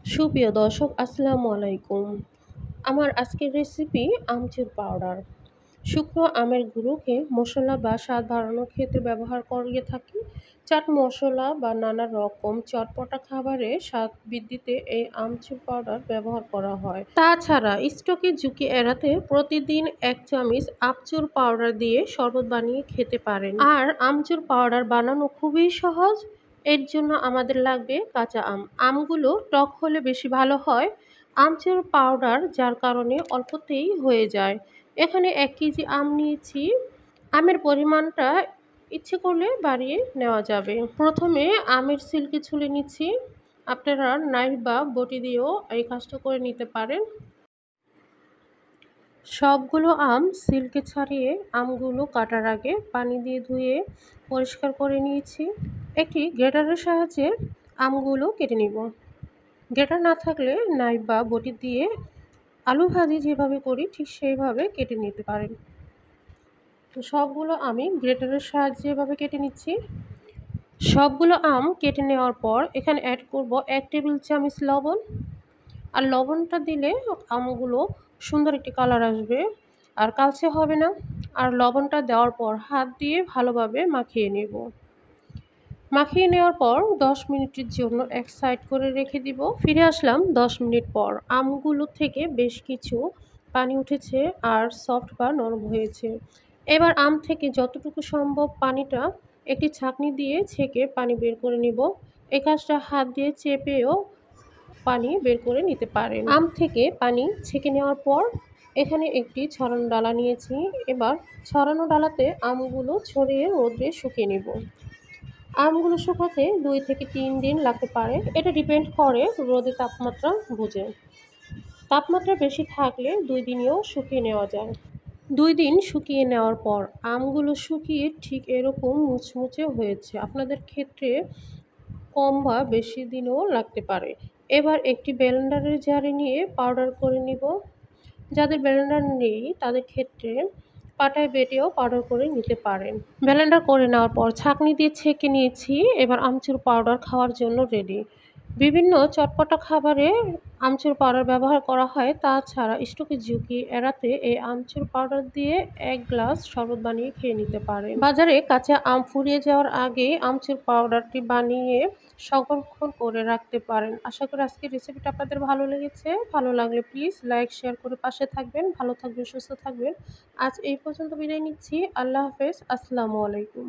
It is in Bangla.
সুপ্রিয় দর্শক আসসালামু আলাইকুম। আমার আজকের রেসিপি আমচুর পাউডার। শুকনো আমের গুঁড়োকে মশলা বা স্বাদ বাড়ানোর ক্ষেত্রে ব্যবহার করে থাকি। চাট মশলা বা নানা রকম চটপটা খাবারে স্বাদ বৃদ্ধিতে এই আমচুর পাউডার ব্যবহার করা হয়। তাছাড়া স্ট্রোকের ঝুঁকি এড়াতে প্রতিদিন ১ চামচ আমচুর পাউডার দিয়ে শরবত বানিয়ে খেতে পারেন। আর আমচুর পাউডার বানানো খুবই সহজ। এর জন্য আমাদের লাগবে কাঁচা আম। আমগুলো টক হলে বেশি ভালো হয়। আমচুর পাউডার যার কারণে অল্পতেই হয়ে যায়। এখানে ১ কেজি আম নিয়েছি। আমের পরিমাণটা ইচ্ছে করলে বাড়িয়ে নেওয়া যাবে। প্রথমে আমের ছিলকে ছুলে নিচ্ছি। আপনারা নাইফ বা বটি দিয়েও এই কাজটা করে নিতে পারেন। সবগুলো আম ছিলকে ছাড়িয়ে আমগুলো কাটার আগে পানি দিয়ে ধুয়ে পরিষ্কার করে নিয়েছি। একটি গ্রেটারের সাহায্যে আমগুলো কেটে নিব। গ্রেটার না থাকলে নাইফ বা বটি দিয়ে আলু ভাজি যেভাবে করি ঠিক সেইভাবে কেটে নিতে পারেন। তো সবগুলো আমি গ্রেটারের সাহায্যে এভাবে কেটে নিচ্ছি। সবগুলো আম কেটে নেওয়ার পর এখানে অ্যাড করব ১ টেবিল চামচ লবণ। আর লবণটা দিলে আমগুলো সুন্দর একটি কালার আসবে আর কালচে হবে না। আর লবণটা দেওয়ার পর হাত দিয়ে ভালোভাবে মাখিয়ে নেব। মাখিয়ে নেওয়ার পর ১০ মিনিটের জন্য এক সাইড করে রেখে দিব। ফিরে আসলাম ১০ মিনিট পর। আমগুলো থেকে বেশ কিছু পানি উঠেছে আর সফট বা নরম হয়েছে। এবার আম থেকে যতটুকু সম্ভব পানিটা একটি ছাঁকনি দিয়ে ছেঁকে পানি বের করে নিব। এই কাজটা হাত দিয়ে চেপেও পানি বের করে নিতে পারেন। আম থেকে পানি ছেঁকে নেওয়ার পর এখানে একটি ছড়ানো ডালা নিয়েছি। এবার ছড়ানো ডালাতে আমগুলো ছড়িয়ে রোদে শুকিয়ে নেব। আমগুলো শুকাতে ২ থেকে ৩ দিন লাগতে পারে। এটা ডিপেন্ড করে রোদের তাপমাত্রা বুঝে। তাপমাত্রা বেশি থাকলে ২ দিনেও শুকিয়ে নেওয়া যায়। ২ দিন শুকিয়ে নেওয়ার পর আমগুলো শুকিয়ে ঠিক এরকম মুচমুচে হয়েছে। আপনাদের ক্ষেত্রে কম বা বেশি দিনও লাগতে পারে। এবার একটি ব্লেন্ডারের জারে নিয়ে পাউডার করে নিব। যাদের ব্লেন্ডার নেই তাদের ক্ষেত্রে পাটায় বেটেও পাউডার করে নিতে পারেন। ব্লেন্ডার করে নেওয়ার পর ছাঁকনি দিয়ে ছেঁকে নিয়েছি। এবার আমচুর পাউডার খাওয়ার জন্য রেডি। বিভিন্ন চটপটা খাবারে আমচুর পাউডার ব্যবহার করা হয়। তাছাড়া স্ট্রোকের ঝুঁকি এড়াতে এই আমচুর পাউডার দিয়ে ১ গ্লাস শরবত বানিয়ে খেয়ে নিতে পারেন। বাজারে কাঁচা আম ফুরিয়ে যাওয়ার আগে আমচুর পাউডারটি বানিয়ে সংরক্ষণ করে রাখতে পারেন। আশা করি আজকের রেসিপিটা আপনাদের ভালো লেগেছে। ভালো লাগলে প্লিজ লাইক শেয়ার করে পাশে থাকবেন। ভালো থাকবেন, সুস্থ থাকবেন। আজ এই পর্যন্ত বিদায় নিচ্ছি। আল্লাহ হাফেজ। আসসালামু আলাইকুম।